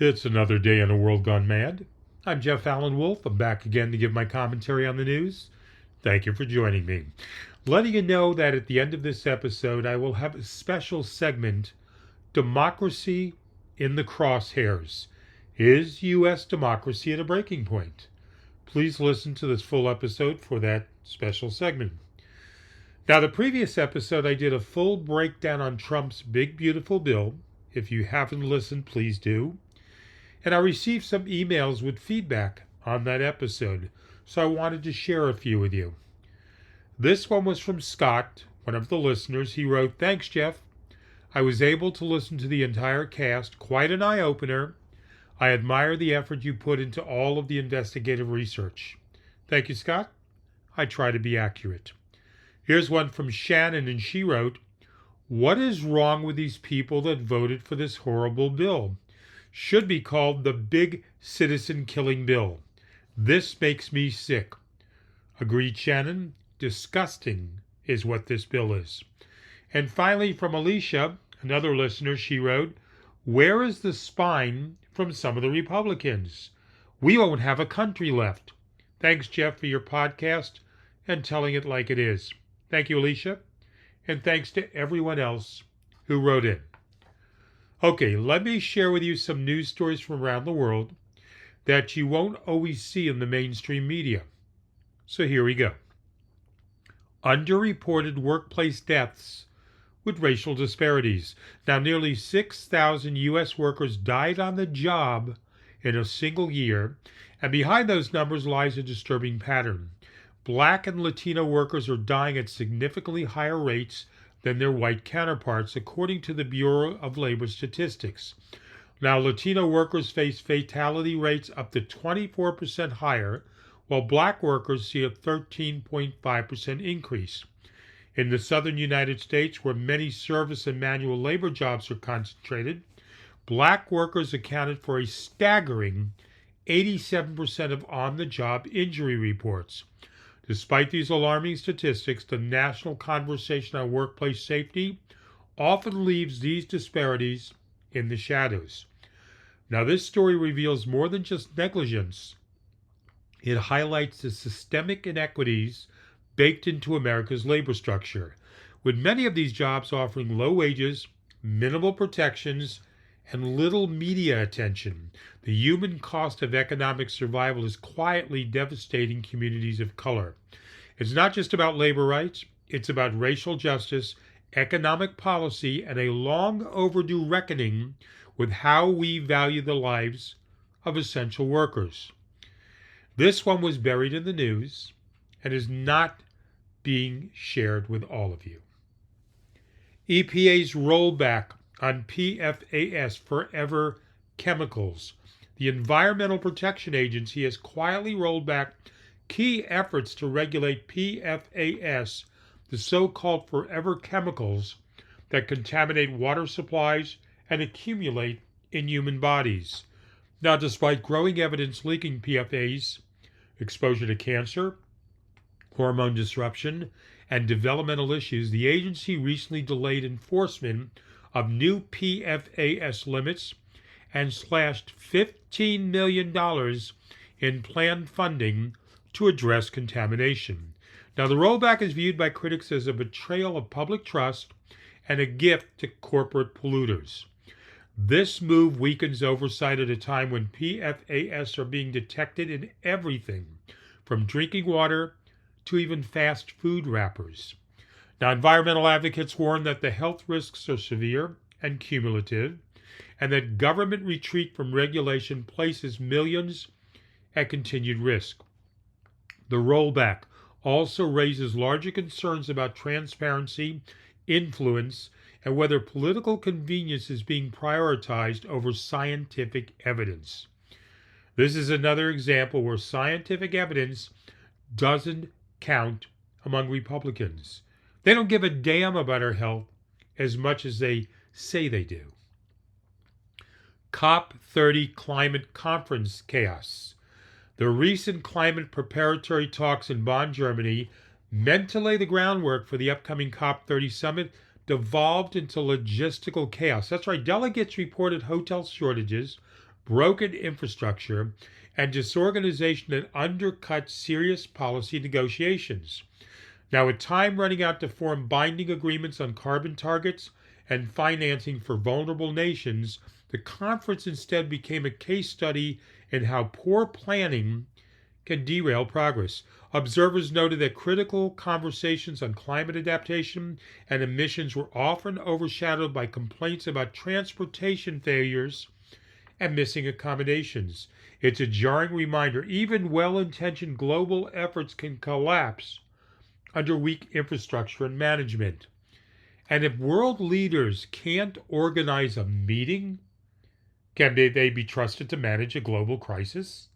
It's another day in a world gone mad. I'm Jeff Allen Wolf. I'm back again to give my commentary on the news. Thank you for joining me. Letting you know that at the end of this episode, I will have a special segment, Democracy in the Crosshairs. Is U.S. democracy at a breaking point? Please listen to this full episode for that special segment. Now, the previous episode, I did a full breakdown on Trump's big, beautiful bill. If you haven't listened, please do. And I received some emails with feedback on that episode, so I wanted to share a few with you. This one was from Scott, one of the listeners. He wrote, "Thanks, Jeff. I was able to listen to the entire cast. Quite an eye-opener. I admire the effort you put into all of the investigative research." Thank you, Scott. I try to be accurate. Here's one from Shannon, and she wrote, "What is wrong with these people that voted for this horrible bill? Should be called the Big Citizen Killing Bill. This makes me sick." Agreed, Shannon. Disgusting is what this bill is. And finally, from Alicia, another listener, she wrote, "Where is the spine from some of the Republicans? We won't have a country left. Thanks, Jeff, for your podcast and telling it like it is." Thank you, Alicia. And thanks to everyone else who wrote in. Okay, let me share with you some news stories from around the world that you won't always see in the mainstream media. So here we go. Underreported workplace deaths with racial disparities. Now, nearly 6,000 U.S. workers died on the job in a single year, and behind those numbers lies a disturbing pattern. Black and Latino workers are dying at significantly higher rates than their white counterparts, according to the Bureau of Labor Statistics. Now, Latino workers face fatality rates up to 24% higher, while black workers see a 13.5% increase. In the southern United States, where many service and manual labor jobs are concentrated, black workers accounted for a staggering 87% of on-the-job injury reports. Despite these alarming statistics, the national conversation on workplace safety often leaves these disparities in the shadows. Now, this story reveals more than just negligence. It highlights the systemic inequities baked into America's labor structure, with many of these jobs offering low wages, minimal protections, and little media attention. The human cost of economic survival is quietly devastating communities of color. It's not just about labor rights, it's about racial justice, economic policy, and a long overdue reckoning with how we value the lives of essential workers. This one was buried in the news and is not being shared with all of you. EPA's rollback on PFAS forever chemicals. The Environmental Protection Agency has quietly rolled back key efforts to regulate PFAS, the so-called forever chemicals that contaminate water supplies and accumulate in human bodies. Now, despite growing evidence linking PFAS, exposure to cancer, hormone disruption, and developmental issues, the agency recently delayed enforcement of new PFAS limits and slashed $15 million in planned funding to address contamination. Now, the rollback is viewed by critics as a betrayal of public trust and a gift to corporate polluters. This move weakens oversight at a time when PFAS are being detected in everything, from drinking water to even fast food wrappers. Now, environmental advocates warn that the health risks are severe and cumulative, and that government retreat from regulation places millions at continued risk. The rollback also raises larger concerns about transparency, influence, and whether political convenience is being prioritized over scientific evidence. This is another example where scientific evidence doesn't count among Republicans. They don't give a damn about our health as much as they say they do. COP30 climate conference chaos. The recent climate preparatory talks in Bonn, Germany, meant to lay the groundwork for the upcoming COP30 summit, devolved into logistical chaos. That's right, delegates reported hotel shortages, broken infrastructure, and disorganization that undercut serious policy negotiations. Now, with time running out to form binding agreements on carbon targets and financing for vulnerable nations, the conference instead became a case study in how poor planning can derail progress. Observers noted that critical conversations on climate adaptation and emissions were often overshadowed by complaints about transportation failures and missing accommodations. It's a jarring reminder even well-intentioned global efforts can collapse under weak infrastructure and management. And if world leaders can't organize a meeting, can they be trusted to manage a global crisis?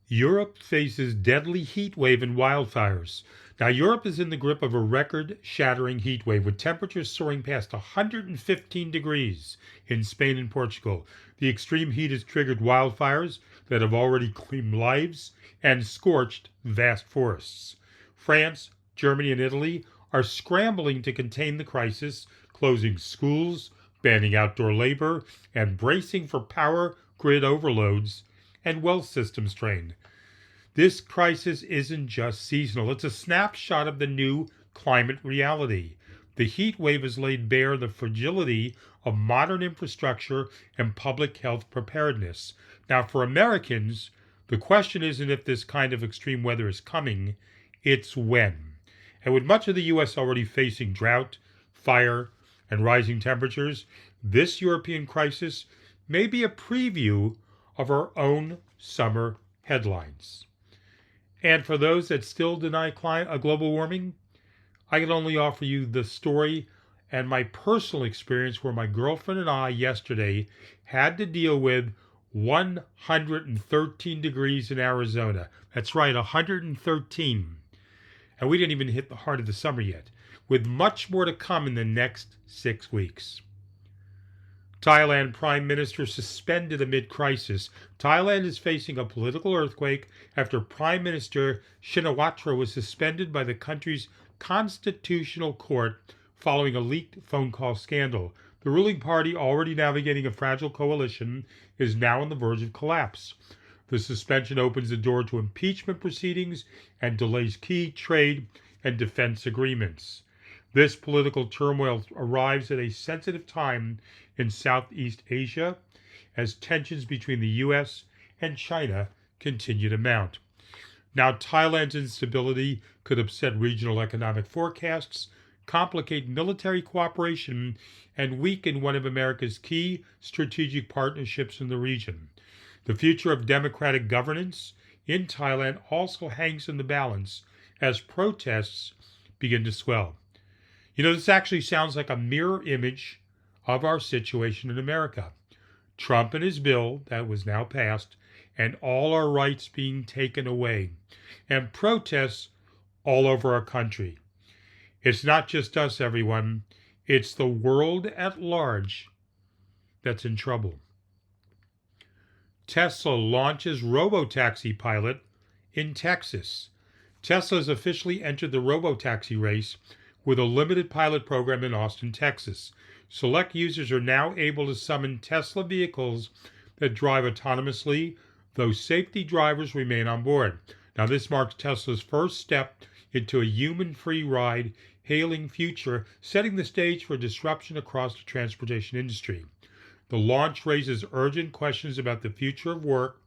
Europe faces deadly heat wave and wildfires. Now, Europe is in the grip of a record-shattering heat wave with temperatures soaring past 115 degrees in Spain and Portugal. The extreme heat has triggered wildfires that have already claimed lives and scorched vast forests. France, Germany, and Italy are scrambling to contain the crisis, closing schools, banning outdoor labor, and bracing for power grid overloads and wealth system strain. This crisis isn't just seasonal. It's a snapshot of the new climate reality. The heat wave has laid bare the fragility of modern infrastructure and public health preparedness. Now, for Americans, the question isn't if this kind of extreme weather is coming, it's when. And with much of the U.S. already facing drought, fire, and rising temperatures, this European crisis may be a preview of our own summer headlines. And for those that still deny global warming, I can only offer you the story and my personal experience where my girlfriend and I yesterday had to deal with 113 degrees in Arizona. That's right, 113. And we didn't even hit the heart of the summer yet, with much more to come in the next 6 weeks. Thailand Prime Minister suspended amid crisis. Thailand is facing a political earthquake after Prime Minister Shinawatra was suspended by the country's constitutional court following a leaked phone call scandal. The ruling party, already navigating a fragile coalition, is now on the verge of collapse. The suspension opens the door to impeachment proceedings and delays key trade and defense agreements. This political turmoil arrives at a sensitive time in Southeast Asia as tensions between the U.S. and China continue to mount. Now, Thailand's instability could upset regional economic forecasts, complicate military cooperation, and weaken one of America's key strategic partnerships in the region. The future of democratic governance in Thailand also hangs in the balance as protests begin to swell. This actually sounds like a mirror image of our situation in America. Trump and his bill that was now passed, and all our rights being taken away, and protests all over our country. It's not just us, everyone. It's the world at large that's in trouble. Tesla launches robotaxi pilot in Texas. Tesla has officially entered the robotaxi race with a limited pilot program in Austin, Texas. Select users are now able to summon Tesla vehicles that drive autonomously, though safety drivers remain on board. Now, this marks Tesla's first step into a human-free ride-hailing future, setting the stage for disruption across the transportation industry. The launch raises urgent questions about the future of work,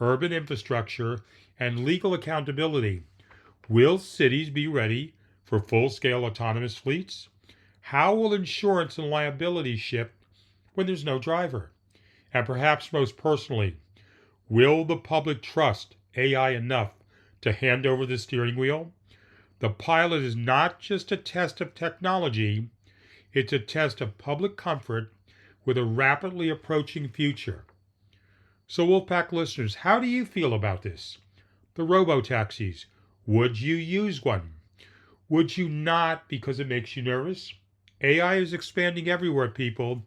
urban infrastructure, and legal accountability. Will cities be ready for full-scale autonomous fleets? How will insurance and liability shift when there's no driver? And perhaps most personally, will the public trust AI enough to hand over the steering wheel? The pilot is not just a test of technology, it's a test of public comfort with a rapidly approaching future. So, Wolfpack listeners, how do you feel about this? The robo-taxis. Would you use one? Would you not because it makes you nervous? AI is expanding everywhere, people,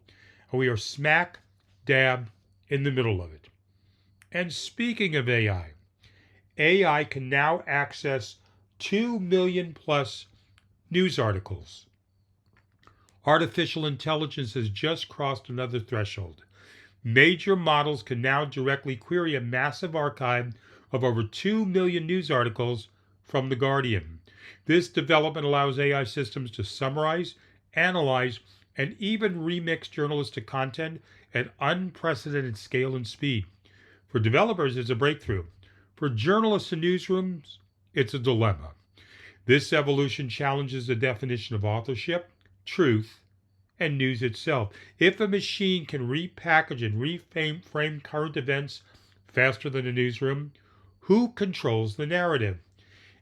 and we are smack dab in the middle of it. And speaking of AI, AI can now access 2 million plus news articles. Artificial intelligence has just crossed another threshold. Major models can now directly query a massive archive of over 2 million news articles from The Guardian. This development allows AI systems to summarize, analyze, and even remix journalistic content at unprecedented scale and speed. For developers, it's a breakthrough. For journalists and newsrooms, it's a dilemma. This evolution challenges the definition of authorship, truth, and news itself. If a machine can repackage and reframe current events faster than a newsroom, who controls the narrative?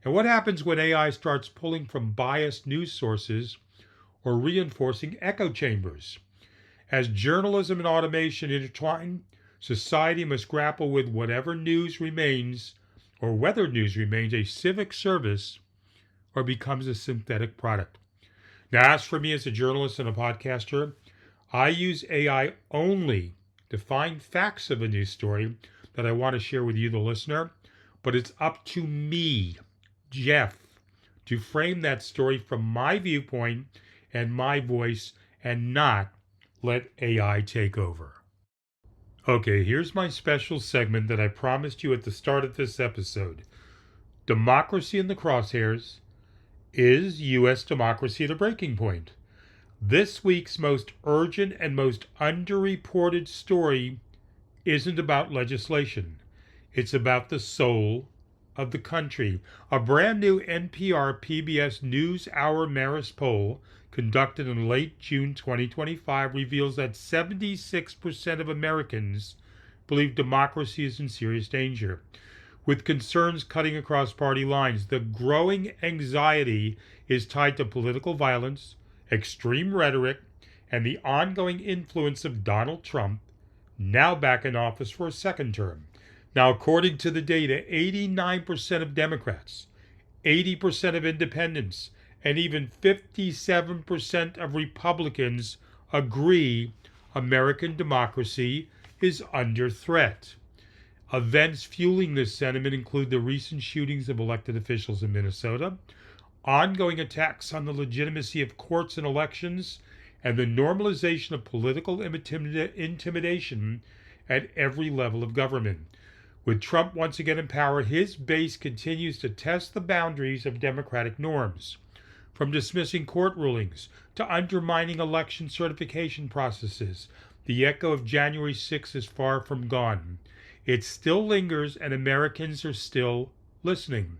And what happens when AI starts pulling from biased news sources or reinforcing echo chambers? As journalism and automation intertwine, society must grapple with whatever news remains, or whether news remains a civic service or becomes a synthetic product. Now, as for me as a journalist and a podcaster, I use AI only to find facts of a news story that I want to share with you, the listener, but it's up to me, Jeff, to frame that story from my viewpoint and my voice and not let AI take over. Okay, here's my special segment that I promised you at the start of this episode. Democracy in the crosshairs. Is U.S. democracy at a breaking point? This week's most urgent and most underreported story isn't about legislation. It's about the soul of the country. A brand new NPR PBS NewsHour Marist poll conducted in late June 2025 reveals that 76% of Americans believe democracy is in serious danger. With concerns cutting across party lines, the growing anxiety is tied to political violence, extreme rhetoric, and the ongoing influence of Donald Trump, now back in office for a second term. Now, according to the data, 89% of Democrats, 80% of independents, and even 57% of Republicans agree American democracy is under threat. Events fueling this sentiment include the recent shootings of elected officials in Minnesota, ongoing attacks on the legitimacy of courts and elections, and the normalization of political intimidation at every level of government. With Trump once again in power, his base continues to test the boundaries of democratic norms. From dismissing court rulings to undermining election certification processes, the echo of January 6 is far from gone. It still lingers, and Americans are still listening.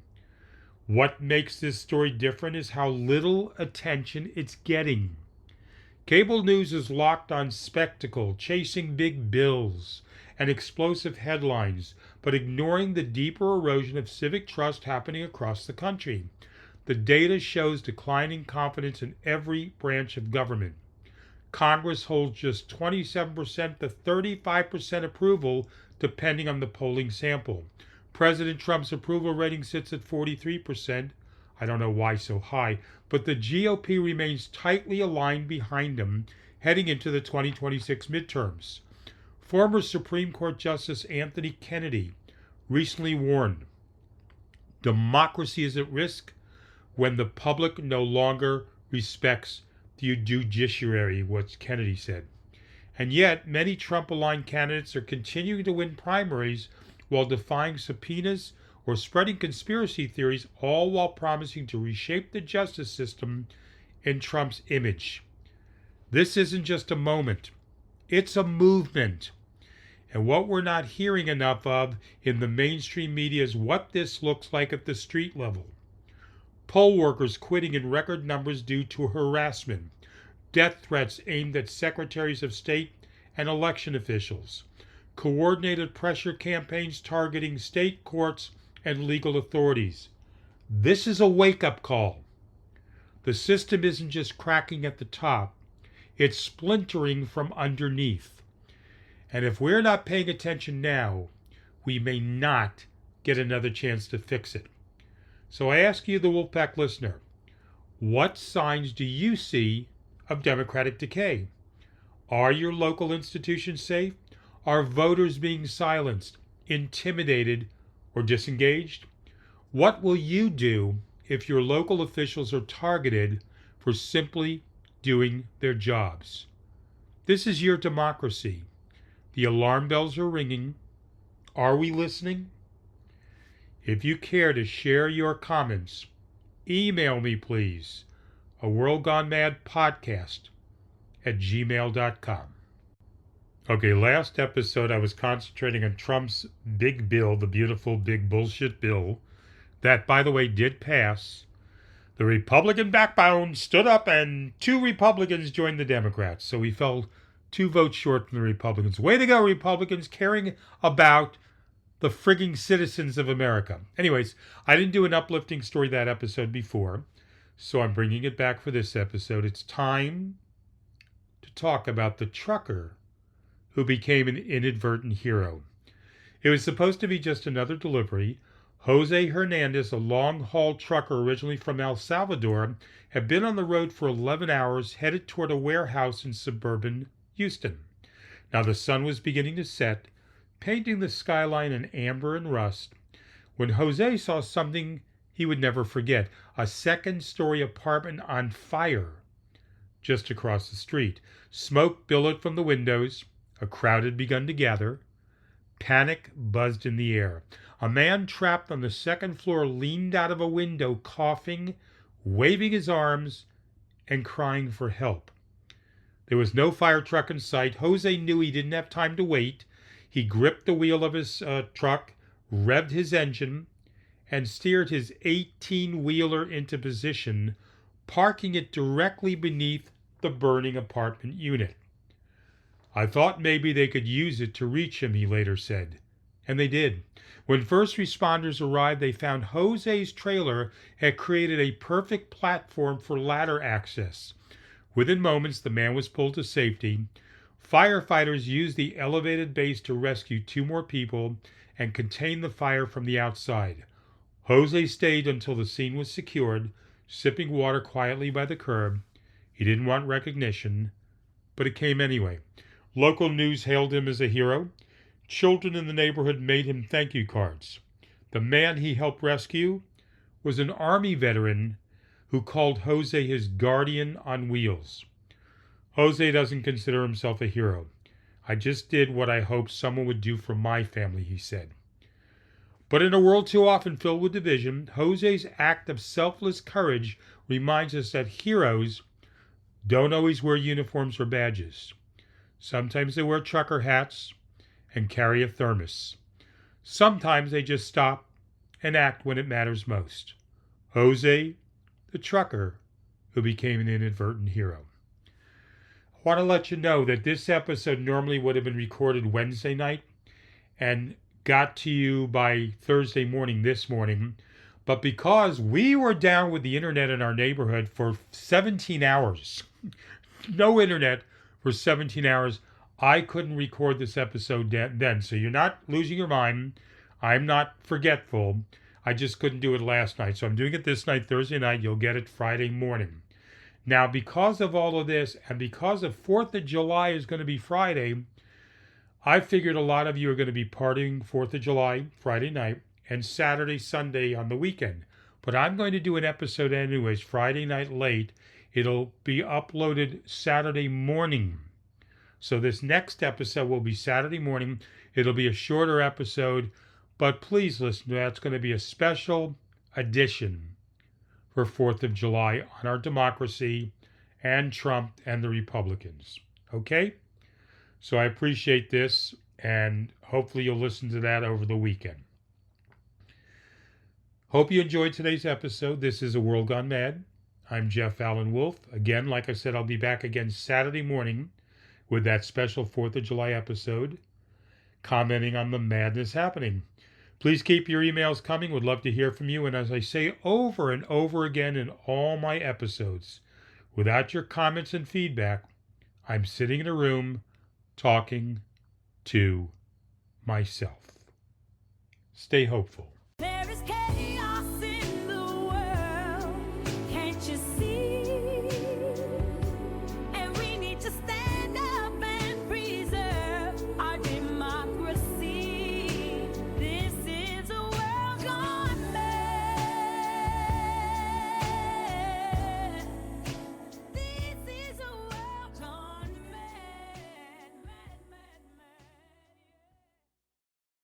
What makes this story different is how little attention it's getting. Cable news is locked on spectacle, chasing big bills and explosive headlines, but ignoring the deeper erosion of civic trust happening across the country. The data shows declining confidence in every branch of government. Congress holds just 27% to 35% approval, depending on the polling sample. President Trump's approval rating sits at 43%. I don't know why so high, but the GOP remains tightly aligned behind him heading into the 2026 midterms. Former Supreme Court Justice Anthony Kennedy recently warned, democracy is at risk when the public no longer respects the judiciary, what Kennedy said. And yet, many Trump-aligned candidates are continuing to win primaries while defying subpoenas or spreading conspiracy theories, all while promising to reshape the justice system in Trump's image. This isn't just a moment. It's a movement. And what we're not hearing enough of in the mainstream media is what this looks like at the street level. Poll workers quitting in record numbers due to harassment. Death threats aimed at secretaries of state and election officials. Coordinated pressure campaigns targeting state courts and legal authorities. This is a wake-up call. The system isn't just cracking at the top, it's splintering from underneath. And if we're not paying attention now, we may not get another chance to fix it. So I ask you, the Wolfpack listener, what signs do you see of democratic decay? Are your local institutions safe? Are voters being silenced, intimidated, or disengaged? What will you do if your local officials are targeted for simply doing their jobs? This is your democracy. The alarm bells are ringing. Are we listening? If you care to share your comments, email me, please, AWorldGoneMadPodcast at gmail.com. Okay, last episode I was concentrating on Trump's big bill, the beautiful big bullshit bill, that, by the way, did pass. The Republican backbone stood up and 2 Republicans joined the Democrats. So we fell 2 votes short from the Republicans. Way to go, Republicans, caring about the frigging citizens of America. Anyways, I didn't do an uplifting story that episode before, so I'm bringing it back for this episode. It's time to talk about the trucker who became an inadvertent hero. It was supposed to be just another delivery. Jose Hernandez, a long-haul trucker originally from El Salvador, had been on the road for 11 hours, headed toward a warehouse in suburban Houston. Now the sun was beginning to set, painting the skyline in amber and rust, when Jose saw something he would never forget: a second-story apartment on fire just across the street. Smoke billowed from the windows. A crowd had begun to gather. Panic buzzed in the air. A man trapped on the second floor leaned out of a window, coughing, waving his arms, and crying for help. There was no fire truck in sight. Jose knew he didn't have time to wait. He gripped the wheel of his truck, revved his engine, and steered his 18-wheeler into position, parking it directly beneath the burning apartment unit. I thought maybe they could use it to reach him, he later said. And they did. When first responders arrived, they found Jose's trailer had created a perfect platform for ladder access. Within moments, the man was pulled to safety. Firefighters used the elevated base to rescue 2 more people and contain the fire from the outside. Jose stayed until the scene was secured, sipping water quietly by the curb. He didn't want recognition, but it came anyway. Local news hailed him as a hero. Children in the neighborhood made him thank you cards. The man he helped rescue was an Army veteran who called Jose his guardian on wheels. Jose doesn't consider himself a hero. I just did what I hoped someone would do for my family, he said. But in a world too often filled with division, Jose's act of selfless courage reminds us that heroes don't always wear uniforms or badges. Sometimes they wear trucker hats and carry a thermos. Sometimes they just stop and act when it matters most. Jose, the trucker who became an inadvertent hero. I want to let you know that this episode normally would have been recorded Wednesday night and got to you by Thursday morning this morning. But because we were down with the internet in our neighborhood for 17 hours, no internet for 17 hours, I couldn't record this episode then. So you're not losing your mind. I'm not forgetful. I just couldn't do it last night. So I'm doing it this night, Thursday night. You'll get it Friday morning. Now, because of all of this, and because of 4th of July is going to be Friday, I figured a lot of you are going to be partying 4th of July, Friday night, and Saturday, Sunday on the weekend. But I'm going to do an episode anyways, Friday night late. It'll be uploaded Saturday morning. So this next episode will be Saturday morning. It'll be a shorter episode, but please listen to that. It's going to be a special edition for 4th of July on our democracy and Trump and the Republicans. Okay? So I appreciate this, and hopefully you'll listen to that over the weekend. Hope you enjoyed today's episode. This is A World Gone Mad. I'm Jeff Allen Wolf. Again, like I said, I'll be back again Saturday morning with that special 4th of July episode, commenting on the madness happening. Please keep your emails coming. Would love to hear from you. And as I say over and over again in all my episodes, without your comments and feedback, I'm sitting in a room talking to myself. Stay hopeful.